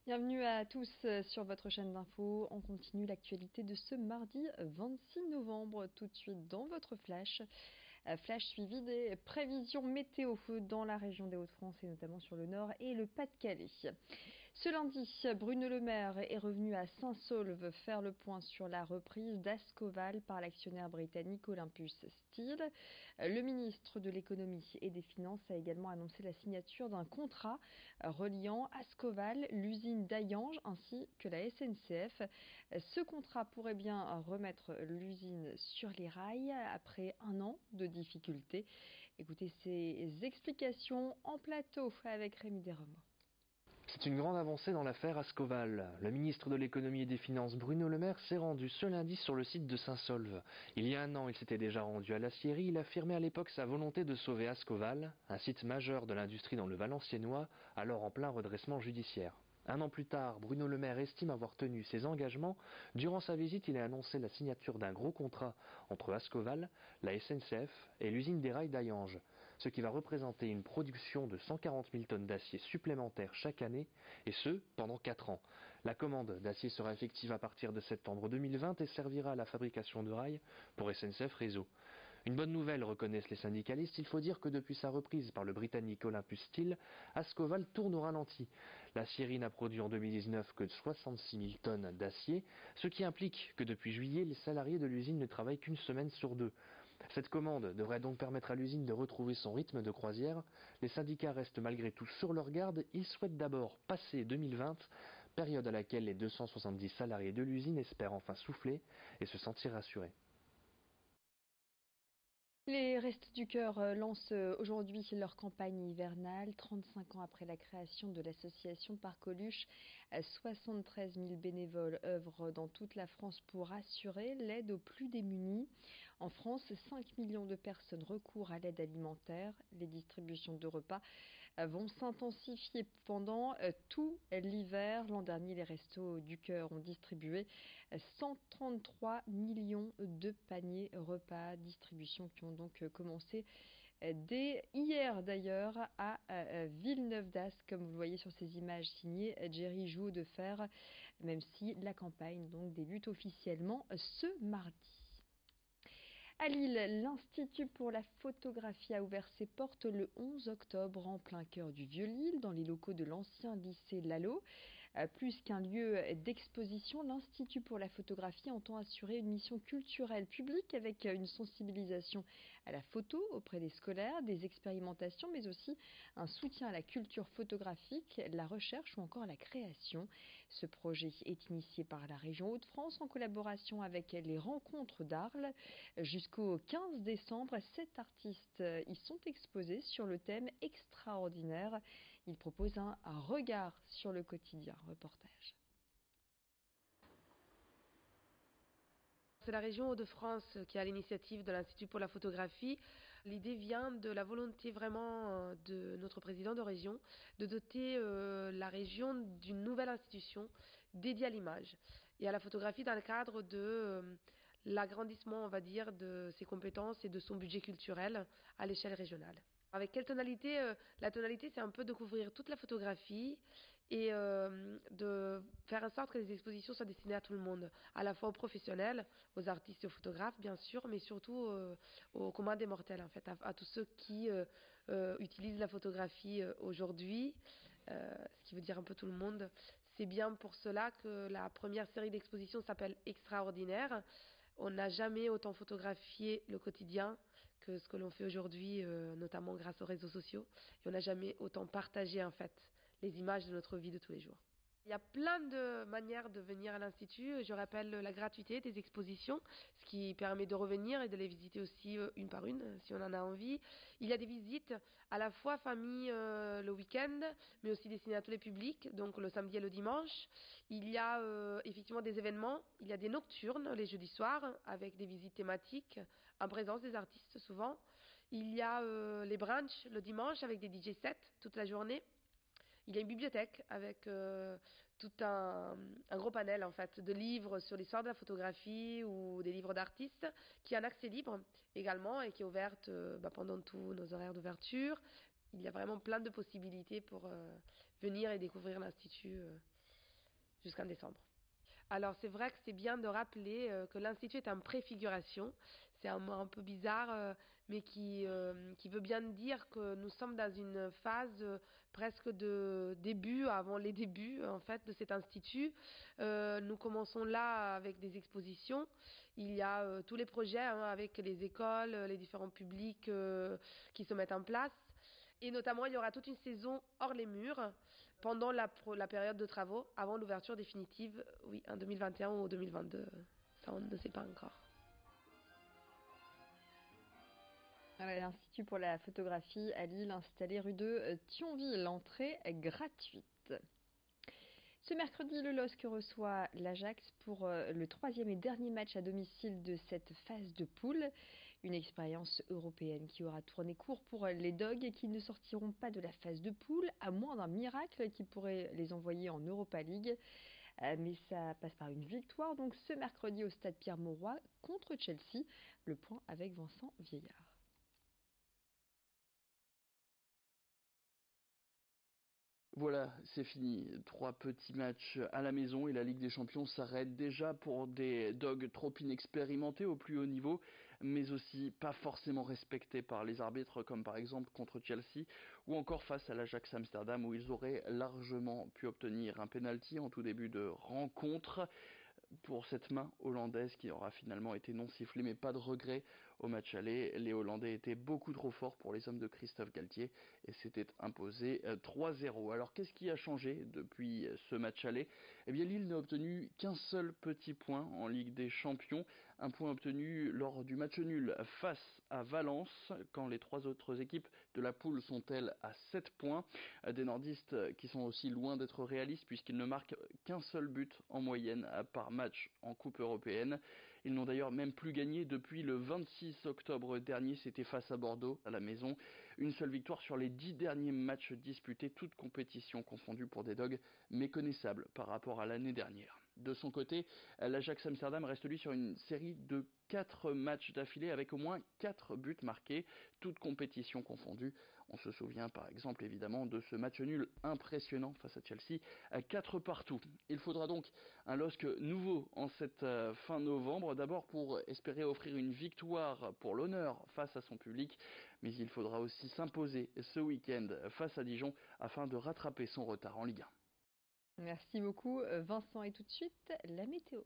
Bienvenue à tous sur votre chaîne d'infos. On continue l'actualité de ce mardi 26 novembre. Tout de suite dans votre flash. Flash suivi des prévisions météo dans la région des Hauts-de-France et notamment sur le Nord et le Pas-de-Calais. Ce lundi, Bruno Le Maire est revenu à Saint-Saulve faire le point sur la reprise d'Ascoval par l'actionnaire britannique Olympus Steel. Le ministre de l'économie et des finances a également annoncé la signature d'un contrat reliant Ascoval, l'usine d'Hayange ainsi que la SNCF. Ce contrat pourrait bien remettre l'usine sur les rails après un an de difficultés. Écoutez ces explications en plateau avec Rémi Desremaux. C'est une grande avancée dans l'affaire Ascoval. Le ministre de l'économie et des finances Bruno Le Maire s'est rendu ce lundi sur le site de Saint-Saulve. Il y a un an, il s'était déjà rendu à l'Aciérie. Il affirmait à l'époque sa volonté de sauver Ascoval, un site majeur de l'industrie dans le Valenciennois, alors en plein redressement judiciaire. Un an plus tard, Bruno Le Maire estime avoir tenu ses engagements. Durant sa visite, il a annoncé la signature d'un gros contrat entre Ascoval, la SNCF et l'usine des rails d'Hayange, ce qui va représenter une production de 140 000 tonnes d'acier supplémentaires chaque année, et ce, pendant 4 ans. La commande d'acier sera effective à partir de septembre 2020 et servira à la fabrication de rails pour SNCF Réseau. Une bonne nouvelle, reconnaissent les syndicalistes, il faut dire que depuis sa reprise par le britannique Olympus Steel, Ascoval tourne au ralenti. L'Aciérie n'a produit en 2019 que 66 000 tonnes d'acier, ce qui implique que depuis juillet, les salariés de l'usine ne travaillent qu'une semaine sur 2. Cette commande devrait donc permettre à l'usine de retrouver son rythme de croisière. Les syndicats restent malgré tout sur leur garde. Ils souhaitent d'abord passer 2020, période à laquelle les 270 salariés de l'usine espèrent enfin souffler et se sentir rassurés. Les Restos du Cœur lancent aujourd'hui leur campagne hivernale. 35 ans après la création de l'association Parcoluche, 73 000 bénévoles œuvrent dans toute la France pour assurer l'aide aux plus démunis. En France, 5 millions de personnes recourent à l'aide alimentaire. Les distributions de repas vont s'intensifier pendant tout l'hiver. L'an dernier, les Restos du Cœur ont distribué 133 millions de paniers repas, distribution qui ont donc commencé dès hier d'ailleurs à Villeneuve d'Ascq, comme vous le voyez sur ces images signées Jerry Jouot de Fer, même si la campagne donc débute officiellement ce mardi. À Lille, l'Institut pour la photographie a ouvert ses portes le 11 octobre en plein cœur du Vieux-Lille, dans les locaux de l'ancien lycée Lalo. Plus qu'un lieu d'exposition, l'Institut pour la photographie entend assurer une mission culturelle publique avec une sensibilisation à la photo auprès des scolaires, des expérimentations, mais aussi un soutien à la culture photographique, la recherche ou encore la création. Ce projet est initié par la région Hauts-de-France en collaboration avec les Rencontres d'Arles. Jusqu'au 15 décembre, 7 artistes y sont exposés sur le thème extraordinaire. Ils proposent un regard sur le quotidien. Reportage. C'est la région Hauts-de-France qui a l'initiative de l'Institut pour la photographie. L'idée vient de la volonté vraiment de notre président de région de doter la région d'une nouvelle institution dédiée à l'image et à la photographie dans le cadre de l'agrandissement, on va dire, de ses compétences et de son budget culturel à l'échelle régionale. Avec quelle tonalité La tonalité, c'est un peu de couvrir toute la photographie et de faire en sorte que les expositions soient destinées à tout le monde, à la fois aux professionnels, aux artistes et aux photographes, bien sûr, mais surtout aux communs des mortels, en fait, à tous ceux qui utilisent la photographie aujourd'hui, ce qui veut dire un peu tout le monde. C'est bien pour cela que la première série d'expositions s'appelle Extraordinaire. On n'a jamais autant photographié le quotidien que ce que l'on fait aujourd'hui, notamment grâce aux réseaux sociaux. Et on n'a jamais autant partagé, en fait, les images de notre vie de tous les jours. Il y a plein de manières de venir à l'Institut. Je rappelle la gratuité des expositions, ce qui permet de revenir et de les visiter aussi une par une, si on en a envie. Il y a des visites à la fois famille le week-end, mais aussi destinées à tous les publics, donc le samedi et le dimanche. Il y a effectivement des événements. Il y a des nocturnes les jeudis soirs, avec des visites thématiques, en présence des artistes souvent. Il y a les brunchs le dimanche, avec des DJ sets toute la journée. Il y a une bibliothèque avec tout un gros panel en fait de livres sur l'histoire de la photographie ou des livres d'artistes qui a un accès libre également et qui est ouverte pendant tous nos horaires d'ouverture. Il y a vraiment plein de possibilités pour venir et découvrir l'Institut jusqu'en décembre. Alors c'est vrai que c'est bien de rappeler que l'Institut est en préfiguration. C'est un mot un peu bizarre, mais qui veut bien dire que nous sommes dans une phase presque de début, avant les débuts en fait de cet institut. Nous commençons là avec des expositions. Il y a tous les projets avec les écoles, les différents publics qui se mettent en place. Et notamment, il y aura toute une saison hors les murs pendant la période de travaux, avant l'ouverture définitive, oui, en 2021 ou 2022. Ça, on ne sait pas encore. L'Institut pour la photographie à Lille, installé rue de Thionville, l'entrée est gratuite. Ce mercredi, le LOSC reçoit l'Ajax pour le troisième et dernier match à domicile de cette phase de poule. Une expérience européenne qui aura tourné court pour les Dogs et qui ne sortiront pas de la phase de poule, à moins d'un miracle qui pourrait les envoyer en Europa League. Mais ça passe par une victoire, donc ce mercredi au stade Pierre-Mauroy contre Chelsea. Le point avec Vincent Vieillard. Voilà, c'est fini. 3 petits matchs à la maison et la Ligue des Champions s'arrête déjà pour des Dogs trop inexpérimentés au plus haut niveau, mais aussi pas forcément respectés par les arbitres, comme par exemple contre Chelsea, ou encore face à l'Ajax Amsterdam, où ils auraient largement pu obtenir un penalty en tout début de rencontre pour cette main hollandaise qui aura finalement été non sifflée, mais pas de regret au match aller. Les Hollandais étaient beaucoup trop forts pour les hommes de Christophe Galtier et s'étaient imposés 3-0. Alors qu'est-ce qui a changé depuis ce match aller? Eh bien Lille n'a obtenu qu'un seul petit point en Ligue des Champions, un point obtenu lors du match nul face à Valence, quand les 3 autres équipes de la poule sont elles à 7 points. Des nordistes qui sont aussi loin d'être réalistes puisqu'ils ne marquent qu'un seul but en moyenne par match en Coupe européenne. Ils n'ont d'ailleurs même plus gagné depuis le 26 octobre dernier, c'était face à Bordeaux, à la maison. Une seule victoire sur les 10 derniers matchs disputés, toutes compétitions confondues pour des Dogs méconnaissables par rapport à l'année dernière. De son côté, l'Ajax Amsterdam reste lui sur une série de 4 matchs d'affilée avec au moins 4 buts marqués, toutes compétitions confondues. On se souvient par exemple évidemment de ce match nul impressionnant face à Chelsea, à 4 partout. Il faudra donc un LOSC nouveau en cette fin novembre, d'abord pour espérer offrir une victoire pour l'honneur face à son public, mais il faudra aussi s'imposer ce week-end face à Dijon afin de rattraper son retard en Ligue 1. Merci beaucoup Vincent, et tout de suite la météo.